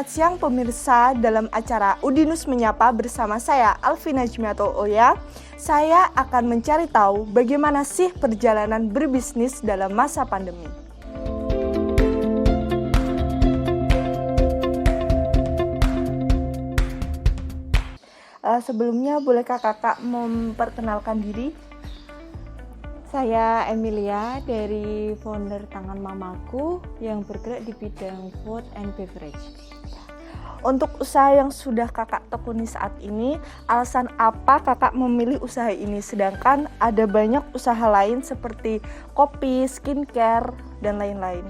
siang pemirsa, dalam acara Udinus Menyapa bersama saya Alvina Jmiato Oya. Saya akan mencari tahu bagaimana sih perjalanan berbisnis dalam masa pandemi. Sebelumnya bolehkah kakak memperkenalkan diri? Saya Emilia dari founder Tangan Mamaku yang bergerak di bidang food and beverage. Untuk usaha yang sudah kakak tekuni saat ini, alasan apa kakak memilih usaha ini? Sedangkan ada banyak usaha lain seperti kopi, skincare, dan lain-lain.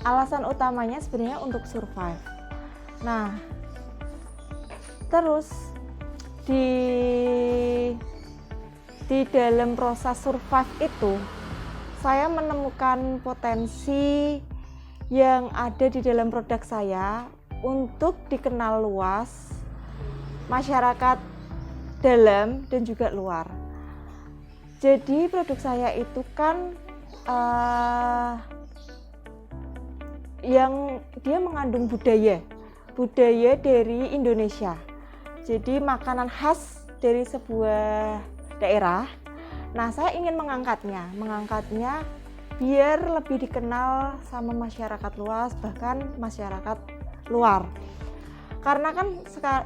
Alasan utamanya sebenarnya untuk survive. Nah, terus di dalam proses survive itu, saya menemukan potensi yang ada di dalam produk saya untuk dikenal luas masyarakat dalam dan juga luar. Jadi produk saya itu kan yang dia mengandung budaya dari Indonesia. Jadi makanan khas dari sebuah daerah. Nah, saya ingin mengangkatnya biar lebih dikenal sama masyarakat luas, bahkan masyarakat luar. Karena kan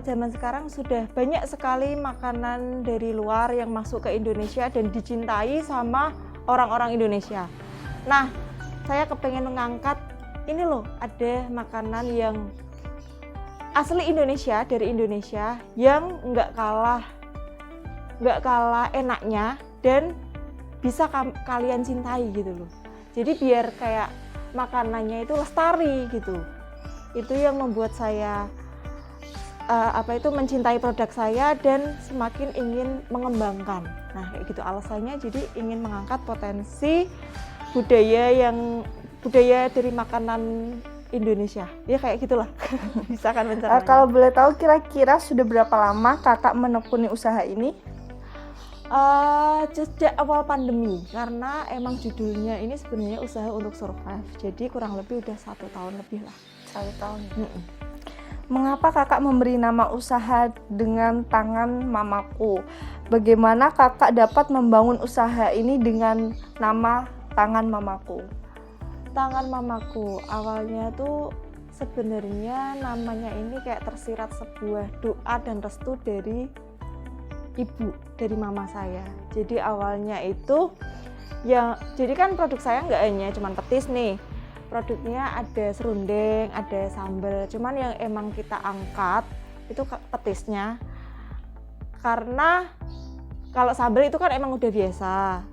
zaman sekarang sudah banyak sekali makanan dari luar yang masuk ke Indonesia dan dicintai sama orang-orang Indonesia. Nah, saya kepengen mengangkat ini loh, ada makanan yang asli Indonesia, dari Indonesia, yang nggak kalah enaknya dan bisa kalian cintai gitu loh. Jadi biar kayak makanannya itu lestari gitu. Itu yang membuat saya mencintai produk saya dan semakin ingin mengembangkan. Nah, kayak gitu alasannya, jadi ingin mengangkat potensi budaya dari makanan Indonesia. Ya kayak gitulah. Bisa kan rencananya. Kalau boleh tahu kira-kira sudah berapa lama kakak menekuni usaha ini? Sejak awal pandemi, karena emang judulnya ini sebenarnya usaha untuk survive, jadi kurang lebih udah 1 tahun lebih lah. 1 tahun. Mengapa kakak memberi nama usaha dengan Tangan Mamaku? Bagaimana kakak dapat membangun usaha ini dengan nama Tangan Mamaku? Tangan Mamaku awalnya tuh sebenarnya namanya ini kayak tersirat sebuah doa dan restu dari ibu, dari mama saya. Jadi awalnya itu jadi kan produk saya nggak hanya cuman petis nih, produknya ada serundeng, ada sambal, cuman yang emang kita angkat itu petisnya, karena kalau sambal itu kan emang udah biasa.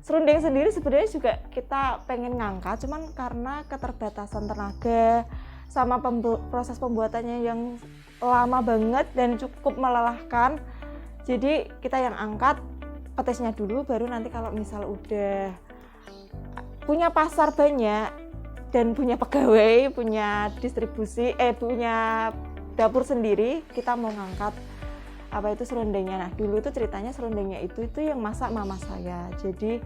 Serundeng sendiri sebenarnya juga kita pengen ngangkat, cuman karena keterbatasan tenaga sama proses pembuatannya yang lama banget dan cukup melelahkan. Jadi kita yang angkat petisnya dulu, baru nanti kalau misal udah punya pasar banyak dan punya pegawai, punya distribusi, punya dapur sendiri, kita mau ngangkat serundengnya. Nah, dulu itu ceritanya serundengnya itu yang masak mama saya. Jadi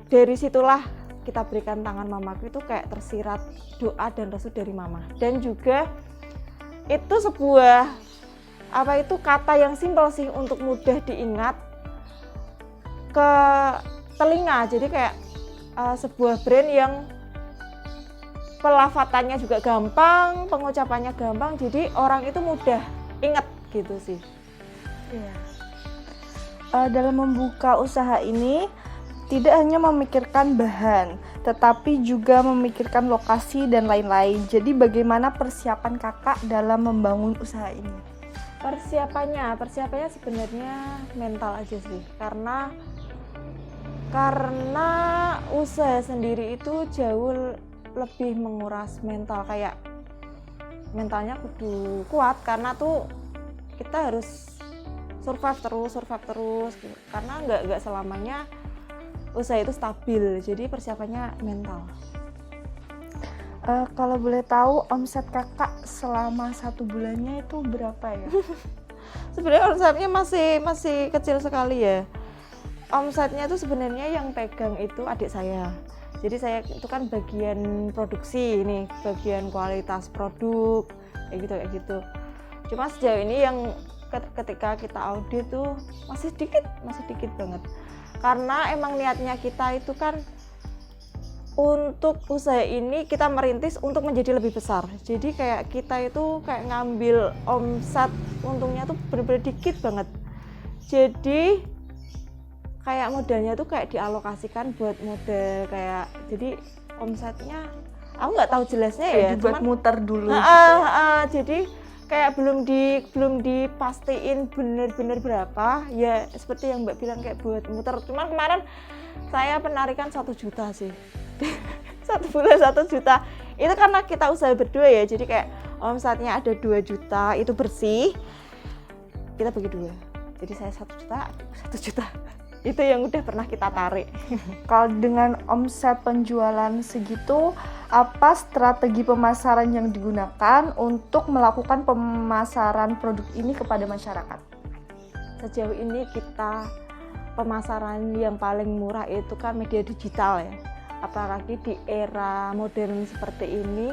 dari situlah kita berikan Tangan Mamaku, itu kayak tersirat doa dan restu dari mama. Dan juga itu sebuah kata yang simpel sih untuk mudah diingat ke telinga. Jadi kayak sebuah brand yang pelafatannya juga gampang, pengucapannya gampang, jadi orang itu mudah ingat gitu sih. Iya. Dalam membuka usaha ini tidak hanya memikirkan bahan, tetapi juga memikirkan lokasi dan lain-lain. Jadi bagaimana persiapan kakak dalam membangun usaha ini? Persiapannya sebenarnya mental aja sih, karena usaha sendiri itu jauh lebih menguras mental, kayak mentalnya kudu kuat, karena tuh kita harus survive terus gitu. Karena nggak selamanya usaha itu stabil, jadi persiapannya mental. Kalau boleh tahu omset kakak selama 1 bulannya itu berapa ya? Sebenarnya omsetnya masih kecil sekali ya. Omsetnya itu sebenarnya yang pegang itu adik saya. Jadi saya itu kan bagian produksi, ini bagian kualitas produk kayak gitu. Cuma sejauh ini yang ketika kita audit tuh masih dikit banget. Karena emang niatnya kita itu kan untuk usaha ini kita merintis untuk menjadi lebih besar. Jadi kayak kita itu kayak ngambil omset untungnya tuh bener-bener dikit banget. Jadi kayak modalnya tuh kayak dialokasikan buat modal kayak, jadi omsetnya aku nggak tahu jelasnya kayak ya. dibuat Cuman, muter dulu. jadi kayak belum dipastiin bener-bener berapa. Ya seperti yang Mbak bilang kayak buat muter. Cuman kemarin saya penarikan 1 juta sih. 1 bulan 1 juta itu karena kita usaha berdua ya, jadi kayak omsetnya ada 2 juta itu bersih, kita bagi 2, jadi saya 1 juta itu yang udah pernah kita tarik. Kalau dengan omset penjualan segitu, apa strategi pemasaran yang digunakan untuk melakukan pemasaran produk ini kepada masyarakat? Sejauh ini kita pemasaran yang paling murah itu kan media digital ya. Apalagi di era modern seperti ini,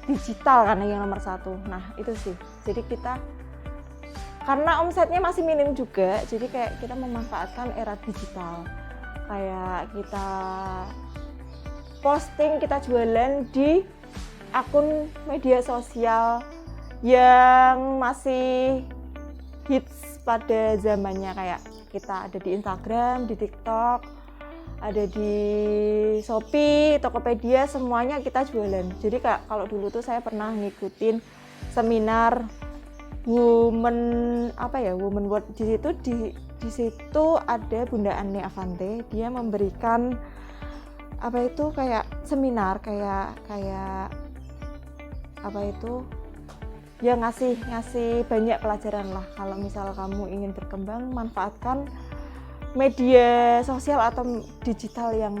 digital kan yang nomor 1. Nah itu sih, jadi kita karena omsetnya masih minim juga, jadi kayak kita memanfaatkan era digital. Kayak kita posting, kita jualan di akun media sosial yang masih hits pada zamannya, kayak kita ada di Instagram, di TikTok, ada di Shopee, Tokopedia, semuanya kita jualan. Jadi kalau dulu tuh saya pernah ngikutin seminar Women World. Di situ ada Bunda Ani Avante, dia memberikan kayak seminar kayak ya ngasih banyak pelajaran lah. Kalau misal kamu ingin berkembang, manfaatkan media sosial atau digital yang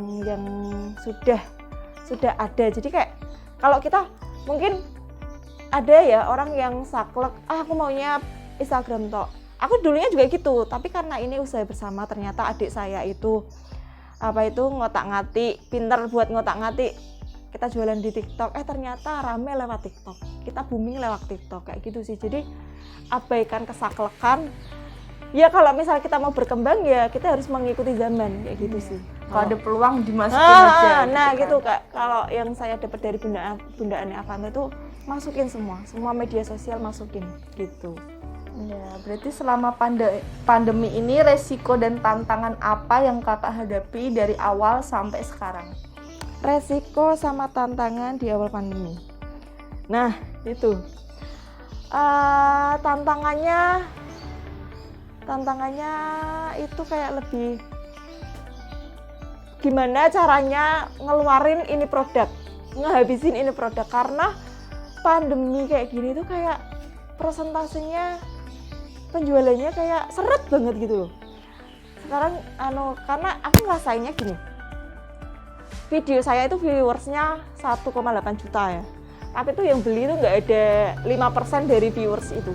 sudah ada. Jadi kayak kalau kita mungkin ada ya orang yang saklek, aku maunya Instagram tok. Aku dulunya juga gitu, tapi karena ini usaha bersama, ternyata adik saya itu ngotak-ngatik, pintar buat ngotak-ngatik. Kita jualan di TikTok, ternyata rame lewat TikTok. Kita booming lewat TikTok kayak gitu sih. Jadi abaikan kesaklekan. Ya kalau misal kita mau berkembang ya kita harus mengikuti zaman kayak gitu sih. Kalau ada peluang dimasukin aja. Nah gitu Kak. Kalau yang saya dapat dari Bunda Ani Avante itu masukin semua media sosial masukin gitu. Ya, berarti selama pandemi ini resiko dan tantangan apa yang Kakak hadapi dari awal sampai sekarang? Resiko sama tantangan di awal pandemi. Nah itu tantangannya itu kayak lebih gimana caranya ngeluarin ini produk, ngehabisin ini produk, karena pandemi kayak gini tuh kayak persentasenya penjualannya kayak seret banget gitu loh. Sekarang karena aku ngerasainnya gini, video saya itu viewersnya 1,8 juta ya, tapi tuh yang beli tuh nggak ada 5% dari viewers itu.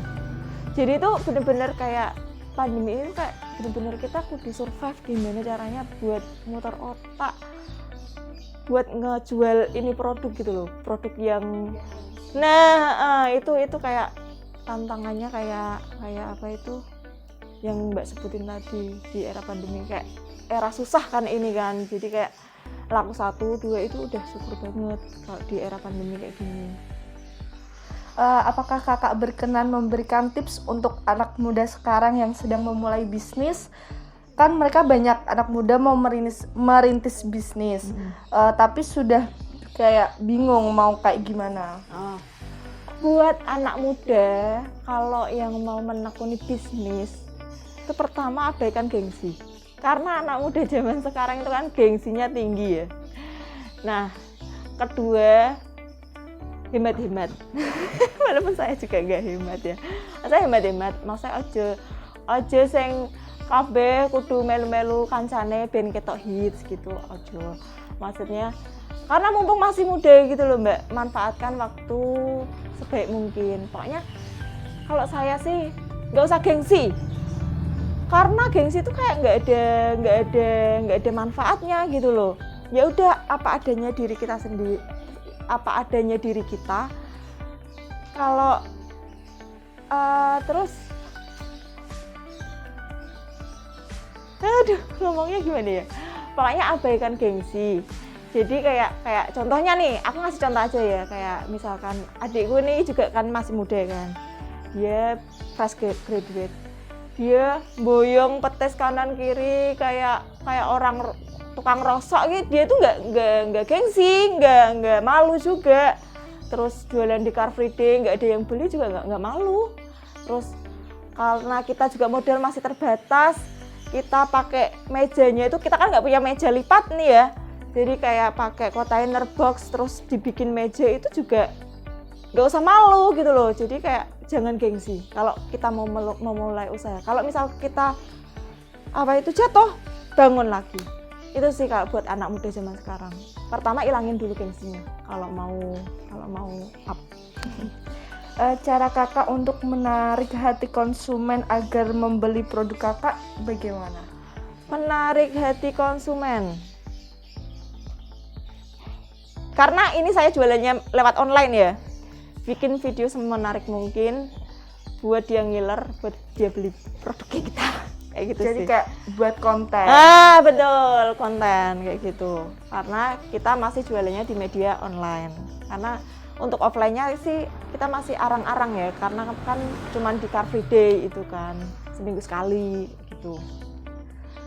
Jadi itu bener-bener kayak pandemi ini kayak bener-bener kita kudu survive gimana caranya buat muter otak buat ngejual ini produk gitu loh, produk yang itu kayak tantangannya kayak apa itu yang Mbak sebutin tadi di era pandemi, kayak era susah kan ini kan, jadi kayak laku 1, 2 itu udah syukur banget kalau di era pandemi kayak gini. Apakah Kakak berkenan memberikan tips untuk anak muda sekarang yang sedang memulai bisnis? Kan mereka banyak anak muda mau merintis bisnis, tapi sudah kayak bingung mau kayak gimana. Buat anak muda, kalau yang mau menekuni bisnis, itu pertama abaikan gengsi. Karena anak muda zaman sekarang itu kan gengsinya tinggi ya. Nah, kedua, hemat-hemat. Walaupun saya juga nggak hemat ya. Saya hemat-hemat, maksudnya aja sing kabeh kudu melu-melu kancane ben ketok hits gitu aja. Maksudnya karena mumpung masih muda gitu loh Mbak, manfaatkan waktu sebaik mungkin. Pokoknya kalau saya sih nggak usah gengsi. Karena gengsi itu kayak nggak ada manfaatnya gitu loh. ya udah apa adanya diri kita sendiri, apa adanya diri kita. Kalau terus aduh ngomongnya gimana ya, pokoknya abaikan gengsi. Jadi kayak contohnya nih, aku ngasih contoh aja ya, kayak misalkan adikku nih juga kan masih muda kan, dia fresh graduate, dia boyong petes kanan kiri kayak orang tukang rosok gitu. Dia tuh nggak gengsi, nggak malu juga. Terus jualan di Car Free Day nggak ada yang beli juga nggak malu. Terus karena kita juga modal masih terbatas, kita pakai mejanya itu, kita kan nggak punya meja lipat nih ya, jadi kayak pakai container box terus dibikin meja, itu juga nggak usah malu gitu loh. Jadi kayak jangan gengsi kalau kita mau mulai usaha. Kalau misal kita jatuh, bangun lagi. Itu sih kalau buat anak muda zaman sekarang. Pertama ilangin dulu gengsinya kalau mau up. Cara kakak untuk menarik hati konsumen agar membeli produk kakak bagaimana? Menarik hati konsumen, karena ini saya jualannya lewat online ya, bikin video semenarik mungkin buat dia ngiler, buat dia beli produknya kita, kayak gitu. Jadi sih. kayak buat konten. Betul, konten kayak gitu. Karena kita masih jualannya di media online. Karena untuk offline-nya sih kita masih arang-arang ya, karena kan cuman di Car Free Day itu kan seminggu sekali gitu.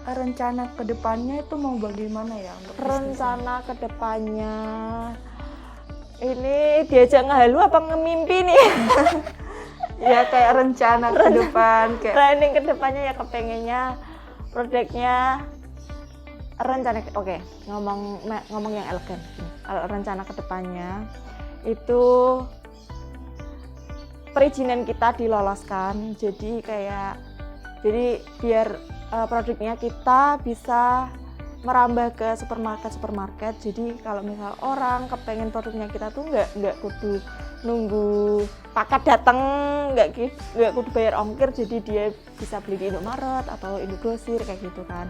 Rencana kedepannya itu mau bagaimana ya untuk Rencana kedepannya ini diajak ngehalu apa ngemimpi nih? Ya kayak rencana ke depan kayak Planning kedepannya ya kepengennya produknya oke, ngomong yang elegan. Kalau rencana kedepannya itu perizinan kita diloloskan, jadi biar produknya kita bisa merambah ke supermarket. Jadi kalau misal orang kepengen produknya kita tuh nggak kudu nunggu paket datang, nggak kudu bayar ongkir, jadi dia bisa beli di Indomaret atau Indogrosir kayak gitu kan.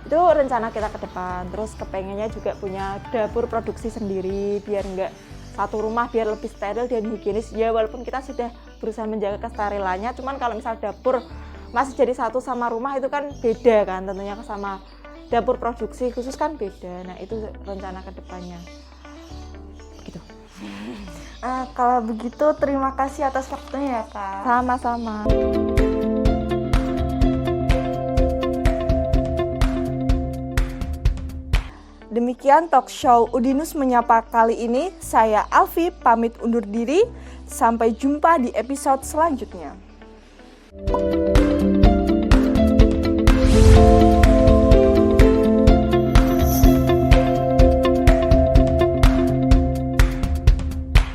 Itu rencana kita ke depan. Terus kepengennya juga punya dapur produksi sendiri, biar nggak satu rumah, biar lebih steril dan higienis ya. Walaupun kita sudah berusaha menjaga kesterilannya, cuman kalau misal dapur masih jadi satu sama rumah itu kan beda kan, tentunya sama dapur produksi khusus kan beda. Nah itu rencana kedepannya begitu. Kalau begitu terima kasih atas waktunya ya Kak. Sama-sama. Demikian talk show Udinus Menyapa kali ini. Saya Alfi pamit undur diri. Sampai jumpa di episode selanjutnya.